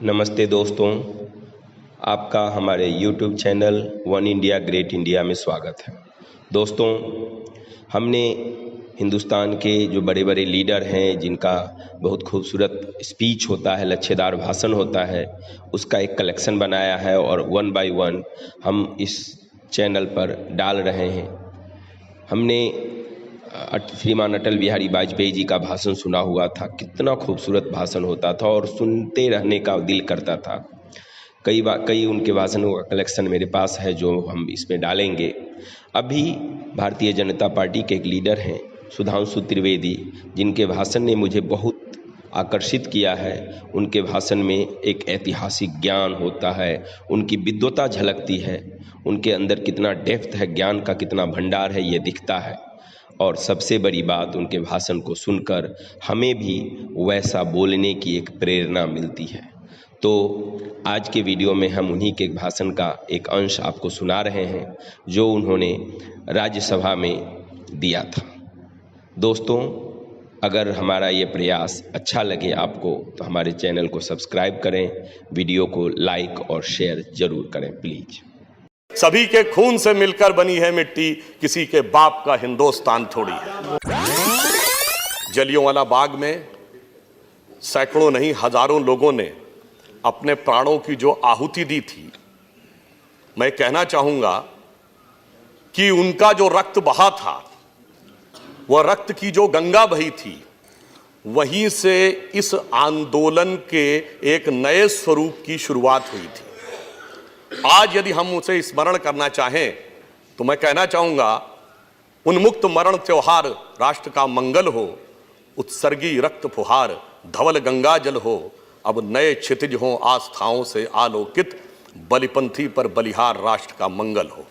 नमस्ते दोस्तों, आपका हमारे YouTube channel one India great India में स्वागत है। दोस्तों, हमने हिंदुस्तान के जो बड़े बड़े लीडर हैं, जिनका बहुत खूबसूरत स्पीच होता है, लच्छेदार भाषण होता है, उसका एक कलेक्शन बनाया है और वन बाय वन हम इस चैनल पर डाल रहे हैं। हमने श्रीमान अटल बिहारी वाजपेयी जी का भाषण सुना हुआ था। कितना खूबसूरत भाषण होता था और सुनते रहने का दिल करता था। कई उनके भाषणों का कलेक्शन मेरे पास है जो हम इसमें डालेंगे। अभी भारतीय जनता पार्टी के एक लीडर हैं सुधांशु त्रिवेदी, जिनके भाषण ने मुझे बहुत आकर्षित किया है। उनके भाषण में एक ऐतिहासिक ज्ञान होता है, उनकी विद्वता झलकती है, उनके अंदर कितना डेप्थ है, ज्ञान का कितना भंडार है, ये दिखता है। और सबसे बड़ी बात, उनके भाषण को सुनकर हमें भी वैसा बोलने की एक प्रेरणा मिलती है। तो आज के वीडियो में हम उन्हीं के भाषण का एक अंश आपको सुना रहे हैं जो उन्होंने राज्यसभा में दिया था। दोस्तों, अगर हमारा ये प्रयास अच्छा लगे आपको तो हमारे चैनल को सब्सक्राइब करें, वीडियो को लाइक और शेयर जरूर करें प्लीज। सभी के खून से मिलकर बनी है मिट्टी, किसी के बाप का हिंदुस्तान थोड़ी है। जलियांवाला बाग में सैकड़ों नहीं हजारों लोगों ने अपने प्राणों की जो आहुति दी थी, मैं कहना चाहूंगा कि उनका जो रक्त बहा था, वह रक्त की जो गंगा बही थी, वहीं से इस आंदोलन के एक नए स्वरूप की शुरुआत हुई थी। आज यदि हम उसे स्मरण करना चाहें तो मैं कहना चाहूंगा, उन्मुक्त मरण त्योहार राष्ट्र का मंगल हो, उत्सर्गी रक्त फुहार धवल गंगा जल हो, अब नए क्षितिज हो आस्थाओं से आलोकित, बलिपंथी पर बलिहार राष्ट्र का मंगल हो।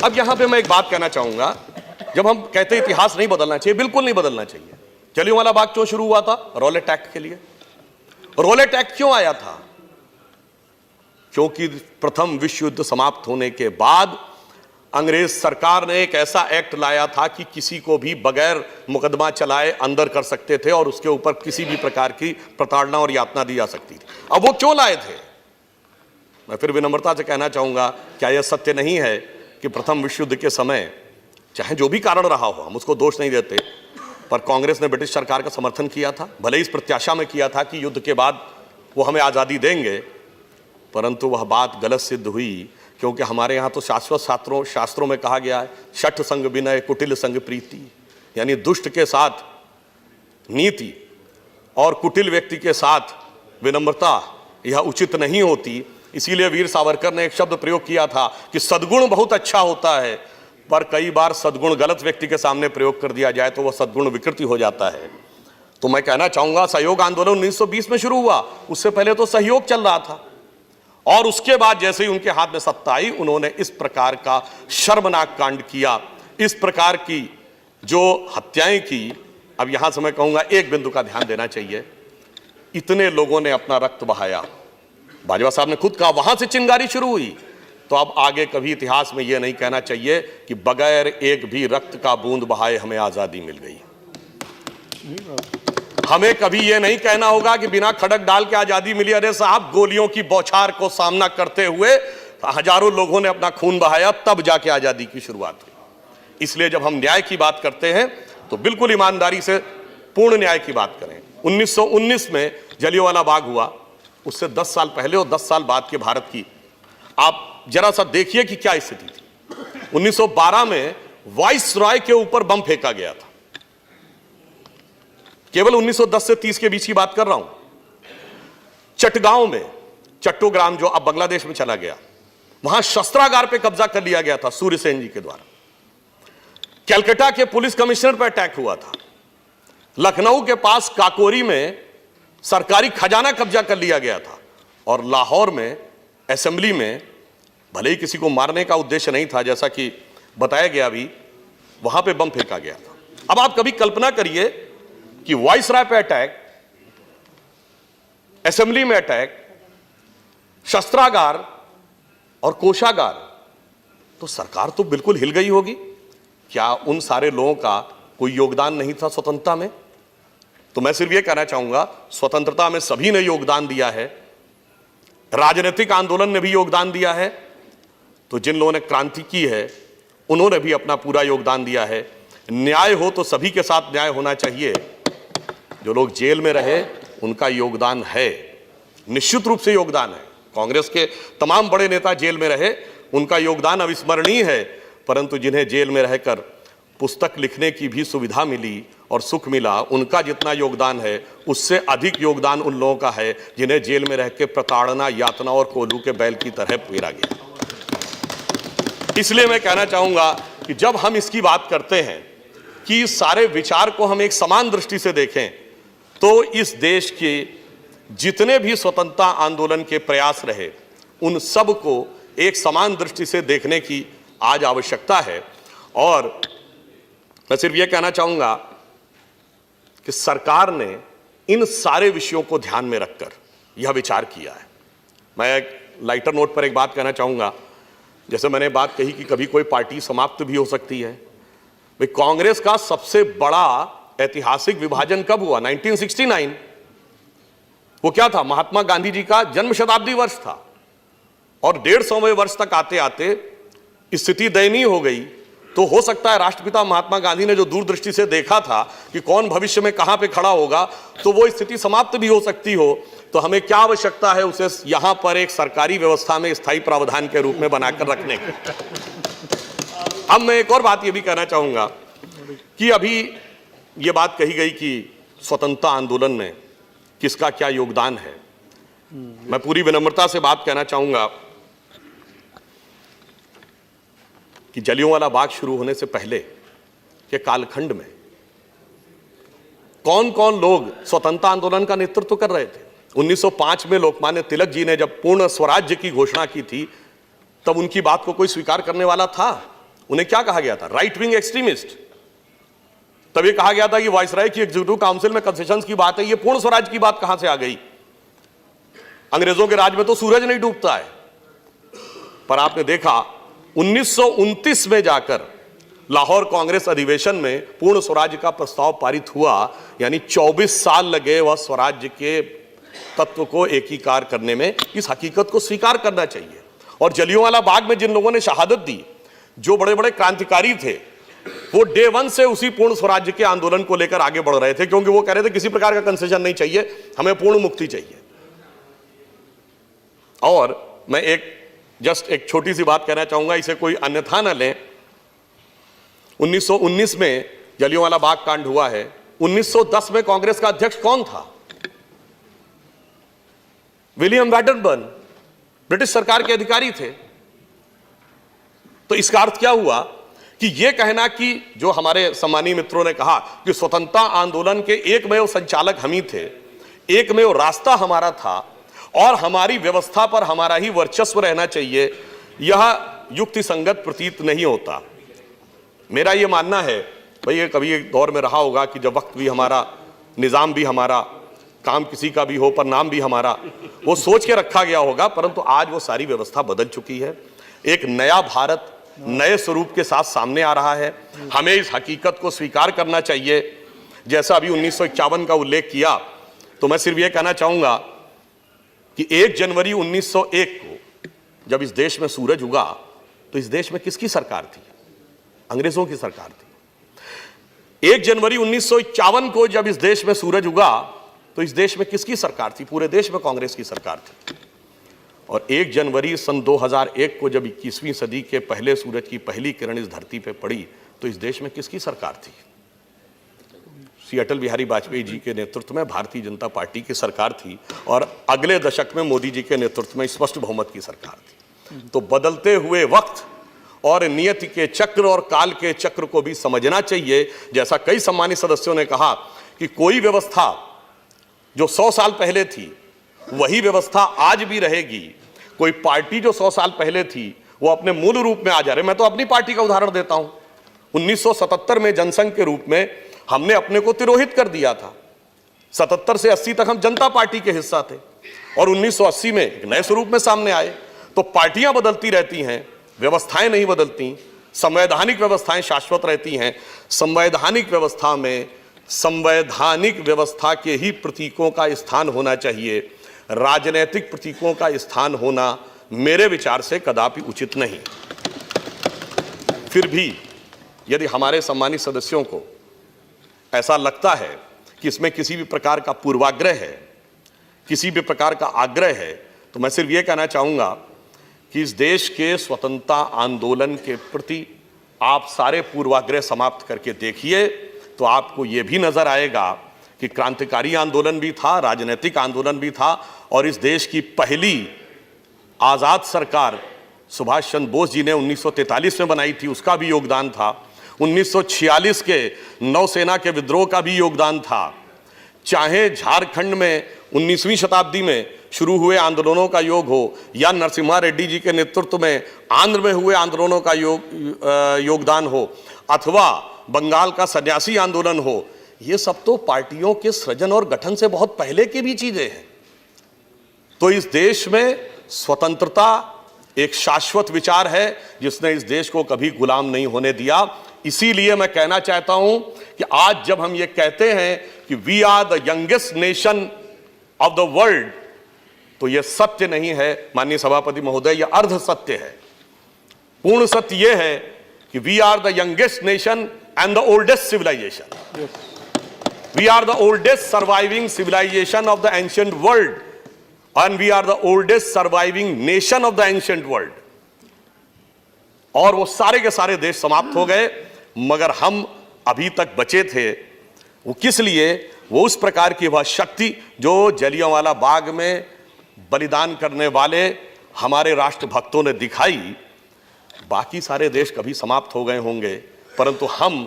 अब यहां पे मैं एक बात कहना चाहूंगा, जब हम कहते हैं इतिहास नहीं बदलना चाहिए, बिल्कुल नहीं बदलना चाहिए। जलियांवाला बाग क्यों शुरू हुआ था? रॉलेट एक्ट के लिए। रॉलेट एक्ट क्यों आया था? क्योंकि प्रथम विश्व युद्ध समाप्त होने के बाद अंग्रेज सरकार ने एक ऐसा एक्ट लाया था कि किसी को भी बगैर मुकदमा चलाए अंदर कर सकते थे और उसके ऊपर किसी भी प्रकार की प्रताड़ना और यातना दी जा सकती थी। अब वो क्यों लाए थे? मैं फिर विनम्रता से कहना चाहूंगा, क्या यह सत्य नहीं है कि प्रथम विश्व युद्ध के समय, चाहे जो भी कारण रहा हो, हम उसको दोष नहीं देते, पर कांग्रेस ने ब्रिटिश सरकार का समर्थन किया था। भले ही इस प्रत्याशा में किया था कि युद्ध के बाद वो हमें आज़ादी देंगे, परंतु वह बात गलत सिद्ध हुई। क्योंकि हमारे यहाँ तो शाश्वत शास्त्रों में कहा गया है, शठ संग विनय कुटिल संग प्रीति, यानी दुष्ट के साथ नीति और कुटिल व्यक्ति के साथ विनम्रता यह उचित नहीं होती। इसीलिए वीर सावरकर ने एक शब्द प्रयोग किया था कि सद्गुण बहुत अच्छा होता है, पर कई बार सद्गुण गलत व्यक्ति के सामने प्रयोग कर दिया जाए तो वह सद्गुण विकृति हो जाता है। तो मैं कहना चाहूंगा, सहयोग आंदोलन 1920 में शुरू हुआ, उससे पहले तो सहयोग चल रहा था, और उसके बाद जैसे ही उनके हाथ में सत्ता आई, उन्होंने इस प्रकार का शर्मनाक कांड किया, इस प्रकार की जो हत्याएं की। अब यहां से मैं कहूंगा, एक बिंदु का ध्यान देना चाहिए। इतने लोगों ने अपना रक्त बहाया, बाजवा साहब ने खुद कहा, वहां से चिंगारी शुरू हुई। तो अब आगे कभी इतिहास में यह नहीं कहना चाहिए कि बगैर एक भी रक्त का बूंद बहाए हमें आजादी मिल गई। हमें कभी यह नहीं कहना होगा कि बिना खड़क डाल के आजादी मिली। अरे साहब, गोलियों की बौछार को सामना करते हुए हजारों लोगों ने अपना खून बहाया, तब जाके आजादी की शुरुआत हुई। इसलिए जब हम न्याय की बात करते हैं तो बिल्कुल ईमानदारी से पूर्ण न्याय की बात करें। 1919 में जलियांवाला बाग हुआ, उससे 10 साल पहले और 10 साल बाद के भारत की आप जरा सा देखिए कि क्या स्थिति थी। 1912 में वाइस रॉय के ऊपर बम फेंका गया था। केवल 1910 से 30 के बीच की बात कर रहा हूं। चटगांव में, चट्टोग्राम जो अब बांग्लादेश में चला गया, वहां शस्त्रागार पे कब्जा कर लिया गया था सूर्यसेन जी के द्वारा। कलकत्ता के पुलिस कमिश्नर पर अटैक हुआ था। लखनऊ के पास काकोरी में सरकारी खजाना कब्जा कर लिया गया था। और लाहौर में असेंबली में, भले ही किसी को मारने का उद्देश्य नहीं था, जैसा कि बताया गया अभी, वहां पे बम फेंका गया था। अब आप कभी कल्पना करिए कि वाइसराय पे अटैक, असेंबली में अटैक, शस्त्रागार और कोषागार, तो सरकार तो बिल्कुल हिल गई होगी। क्या उन सारे लोगों का कोई योगदान नहीं था स्वतंत्रता में? तो मैं सिर्फ ये कहना चाहूंगा, स्वतंत्रता में सभी ने योगदान दिया है, राजनीतिक आंदोलन ने भी योगदान दिया है, तो जिन लोगों ने क्रांति की है उन्होंने भी अपना पूरा योगदान दिया है। न्याय हो तो सभी के साथ न्याय होना चाहिए। जो लोग जेल में रहे उनका योगदान है, निश्चित रूप से योगदान है। कांग्रेस के तमाम बड़े नेता जेल में रहे, उनका योगदान अविस्मरणीय है, परंतु जिन्हें जेल में रहकर पुस्तक लिखने की भी सुविधा मिली और सुख मिला, उनका जितना योगदान है उससे अधिक योगदान उन लोगों का है जिन्हें जेल में रह के प्रताड़ना, यातना और कोल्हू के बैल की तरह पेरा गया। इसलिए मैं कहना चाहूंगा कि जब हम इसकी बात करते हैं कि सारे विचार को हम एक समान दृष्टि से देखें, तो इस देश के जितने भी स्वतंत्रता आंदोलन के प्रयास रहे उन सब को एक समान दृष्टि से देखने की आज आवश्यकता है। और मैं सिर्फ यह कहना चाहूंगा कि सरकार ने इन सारे विषयों को ध्यान में रखकर यह विचार किया है। मैं एक लाइटर नोट पर एक बात कहना चाहूंगा, जैसे मैंने बात कही कि कभी कोई पार्टी समाप्त भी हो सकती है। भाई, कांग्रेस का सबसे बड़ा ऐतिहासिक विभाजन कब हुआ? 1969। वो क्या था? महात्मा गांधी जी का जन्म शताब्दी वर्ष था, और 150वें वर्ष तक आते आते स्थिति दयनीय हो गई। तो हो सकता है राष्ट्रपिता महात्मा गांधी ने जो दूरदृष्टि से देखा था कि कौन भविष्य में कहां पे खड़ा होगा, तो वो स्थिति समाप्त भी हो सकती हो। तो हमें क्या आवश्यकता है? उसे यहां पर एक सरकारी व्यवस्था में स्थायी प्रावधान के रूप में बनाकर रखने की। अब मैं एक और बात ये भी कहना चाहूंगा कि अभी ये बात कही गई कि स्वतंत्रता आंदोलन में किसका क्या योगदान है। मैं पूरी विनम्रता से बात कहना चाहूंगा कि जलियांवाला बाग शुरू होने से पहले के कालखंड में कौन कौन लोग स्वतंत्रता आंदोलन का नेतृत्व कर रहे थे। 1905 में लोकमान्य तिलक जी ने जब पूर्ण स्वराज्य की घोषणा की थी, तब उनकी बात को कोई स्वीकार करने वाला था? उन्हें क्या कहा गया था? Right wing extremist. तब ये कहा गया था कि वायसराय की एग्जीक्यूटिव काउंसिल में कंसेशंस की बात है, ये पूर्ण स्वराज की बात कहां से आ गई? अंग्रेजों के राज में तो सूरज नहीं डूबता है। पर आपने देखा 1929 में जाकर लाहौर कांग्रेस अधिवेशन में पूर्ण स्वराज्य का प्रस्ताव पारित हुआ, यानी 24 साल लगे वह स्वराज्य के तत्व को एकीकार करने में। इस हकीकत को स्वीकार करना चाहिए। और जलियांवाला बाग में जिन लोगों ने शहादत दी, जो बड़े बड़े क्रांतिकारी थे, वो डे वन से उसी पूर्ण स्वराज्य के आंदोलन को लेकर आगे बढ़ रहे थे, क्योंकि वो कह रहे थे किसी प्रकार का कंसेशन नहीं चाहिए, हमें पूर्ण मुक्ति चाहिए। और मैं एक छोटी सी बात कहना चाहूंगा, इसे कोई अन्यथा न लें। 1919 में जलियांवाला बाग कांड हुआ है। 1910 में कांग्रेस का अध्यक्ष कौन था? विलियम वैडरबर्न, ब्रिटिश सरकार के अधिकारी थे। तो इसका अर्थ क्या हुआ कि यह कहना कि जो हमारे सम्मानीय मित्रों ने कहा कि स्वतंत्रता आंदोलन के एकमेव संचालक हम ही थे, एकमेव रास्ता हमारा था और हमारी व्यवस्था पर हमारा ही वर्चस्व रहना चाहिए, यह युक्ति संगत प्रतीत नहीं होता। मेरा यह मानना है, भाई ये कभी एक दौर में रहा होगा कि जब वक्त भी हमारा, निजाम भी हमारा, काम किसी का भी हो पर नाम भी हमारा, वो सोच के रखा गया होगा। परंतु आज वो सारी व्यवस्था बदल चुकी है। एक नया भारत नए स्वरूप के साथ सामने आ रहा है। हमें इस हकीकत को स्वीकार करना चाहिए। जैसा अभी 1951 का उल्लेख किया, तो मैं सिर्फ ये कहना चाहूंगा कि 1 जनवरी 1901 को जब इस देश में सूरज उगा, तो इस देश में किसकी सरकार थी? अंग्रेजों की सरकार थी। 1 जनवरी 1951 को जब इस देश में सूरज उगा, तो इस देश में किसकी सरकार थी? पूरे देश में कांग्रेस की सरकार थी। और 1 जनवरी सन 2001 को जब 21वीं सदी के पहले सूरज की पहली किरण इस धरती पे पड़ी, तो इस देश में किसकी सरकार थी? श्री अटल बिहारी वाजपेयी जी के नेतृत्व में भारतीय जनता पार्टी की सरकार थी, और अगले दशक में मोदी जी के नेतृत्व में स्पष्ट बहुमत की सरकार थी। तो बदलते हुए वक्त और नियति के चक्र और काल के चक्र को भी समझना चाहिए। जैसा कई सम्मानित सदस्यों ने कहा कि कोई व्यवस्था जो 100 साल पहले थी वही व्यवस्था आज भी रहेगी। कोई पार्टी जो 100 साल पहले थी वो अपने मूल रूप में आ जा रहे। मैं तो अपनी पार्टी का उदाहरण देता हूं। 1977 में जनसंघ के रूप में हमने अपने को तिरोहित कर दिया था। 77 से 80 तक हम जनता पार्टी के हिस्सा थे, और 1980 में एक नए स्वरूप में सामने आए। तो पार्टियां बदलती रहती हैं, व्यवस्थाएं नहीं बदलती। संवैधानिक व्यवस्थाएं शाश्वत रहती हैं। संवैधानिक व्यवस्था में संवैधानिक व्यवस्था के ही प्रतीकों का स्थान होना चाहिए, राजनीतिक प्रतीकों का स्थान होना मेरे विचार से कदापि उचित नहीं। फिर भी यदि हमारे सम्मानित सदस्यों को ऐसा लगता है कि इसमें किसी भी प्रकार का पूर्वाग्रह है, किसी भी प्रकार का आग्रह है, तो मैं सिर्फ ये कहना चाहूँगा कि इस देश के स्वतंत्रता आंदोलन के प्रति आप सारे पूर्वाग्रह समाप्त करके देखिए तो आपको ये भी नज़र आएगा कि क्रांतिकारी आंदोलन भी था, राजनीतिक आंदोलन भी था, और इस देश की पहली आज़ाद सरकार सुभाष चंद्र बोस जी ने 1943 में बनाई थी, उसका भी योगदान था। 1946 के नौसेना के विद्रोह का भी योगदान था। चाहे झारखंड में 19वीं शताब्दी में शुरू हुए आंदोलनों का योग हो या नरसिम्हा रेड्डी जी के नेतृत्व में आंध्र में हुए आंदोलनों का योगदान हो, अथवा बंगाल का सन्यासी आंदोलन हो, ये सब तो पार्टियों के सृजन और गठन से बहुत पहले की भी चीजें हैं। तो इस देश में स्वतंत्रता एक शाश्वत विचार है जिसने इस देश को कभी गुलाम नहीं होने दिया। इसीलिए मैं कहना चाहता हूं कि आज जब हम ये कहते हैं कि we are the youngest nation of the world, तो यह सत्य नहीं है माननीय सभापति महोदय, यह अर्ध सत्य है। पूर्ण सत्य यह है कि we are the youngest nation and the oldest civilisation. We are the oldest surviving civilisation of the ancient world and we are the oldest surviving nation of the ancient world। और वो सारे के सारे देश समाप्त हो गए, मगर हम अभी तक बचे थे। वो किस लिए? वो उस प्रकार की वह शक्ति जो जलियांवाला बाग में बलिदान करने वाले हमारे राष्ट्रभक्तों ने दिखाई। बाकी सारे देश कभी समाप्त हो गए होंगे, परंतु हम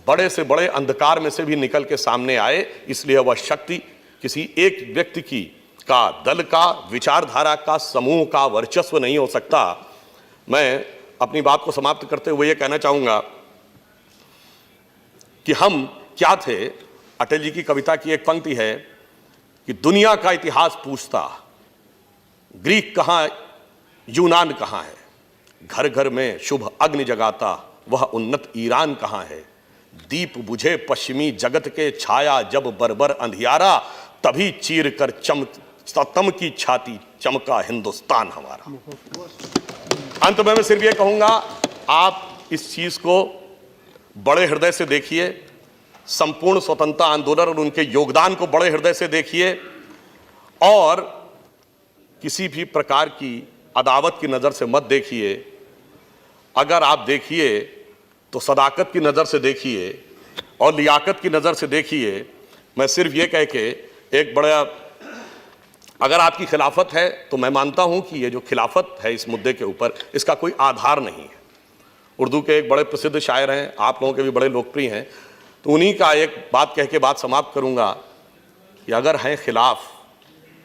बड़े से बड़े अंधकार में से भी निकल के सामने आए। इसलिए वह शक्ति किसी एक व्यक्ति की का, दल का, विचारधारा का, समूह का वर्चस्व नहीं हो सकता। मैं अपनी बात को समाप्त करते हुए यह कहना चाहूंगा कि हम क्या थे। अटल जी की कविता की एक पंक्ति है कि दुनिया का इतिहास पूछता, ग्रीक कहां, यूनान कहां है, घर घर में शुभ अग्नि जगाता, वह उन्नत ईरान कहां है, दीप बुझे पश्चिमी जगत के छाया जब बरबर अंधियारा, तभी चीर कर तम की छाती चमका हिंदुस्तान हमारा। अंत में मैं सिर्फ ये कहूंगा, आप इस चीज को बड़े हृदय से देखिए, संपूर्ण स्वतंत्रता आंदोलन और उनके योगदान को बड़े हृदय से देखिए, और किसी भी प्रकार की अदावत की नजर से मत देखिए। अगर आप देखिए तो सदाकत की नजर से देखिए और लियाकत की नजर से देखिए। मैं सिर्फ ये कह के एक बड़ा, अगर आपकी खिलाफत है तो मैं मानता हूं कि ये जो खिलाफत है इस मुद्दे के ऊपर, इसका कोई आधार नहीं है। उर्दू के एक बड़े प्रसिद्ध शायर हैं, आप लोगों के भी बड़े लोकप्रिय हैं, तो उन्हीं का एक बात कह के बात समाप्त करूंगा कि अगर हैं खिलाफ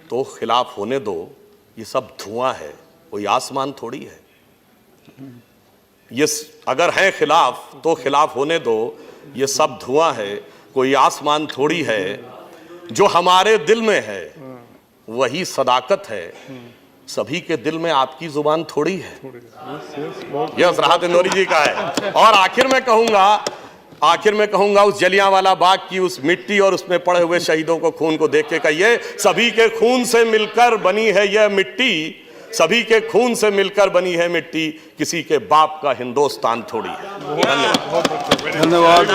तो खिलाफ होने दो, ये सब धुआं है, कोई आसमान थोड़ी है। ये अगर हैं खिलाफ तो खिलाफ होने दो, ये सब धुआं है, कोई आसमान थोड़ी है। जो हमारे दिल में है वही सदाकत है, सभी के दिल में आपकी जुबान थोड़ी है। यह राहत इंदौरी जी का है। और आखिर में कहूंगा उस जलियांवाला बाग की उस मिट्टी और उसमें पड़े हुए शहीदों को, खून को देख के कहिए, सभी के खून से मिलकर बनी है यह मिट्टी, सभी के खून से मिलकर बनी है मिट्टी, किसी के बाप का हिंदुस्तान थोड़ी है। धन्यवाद।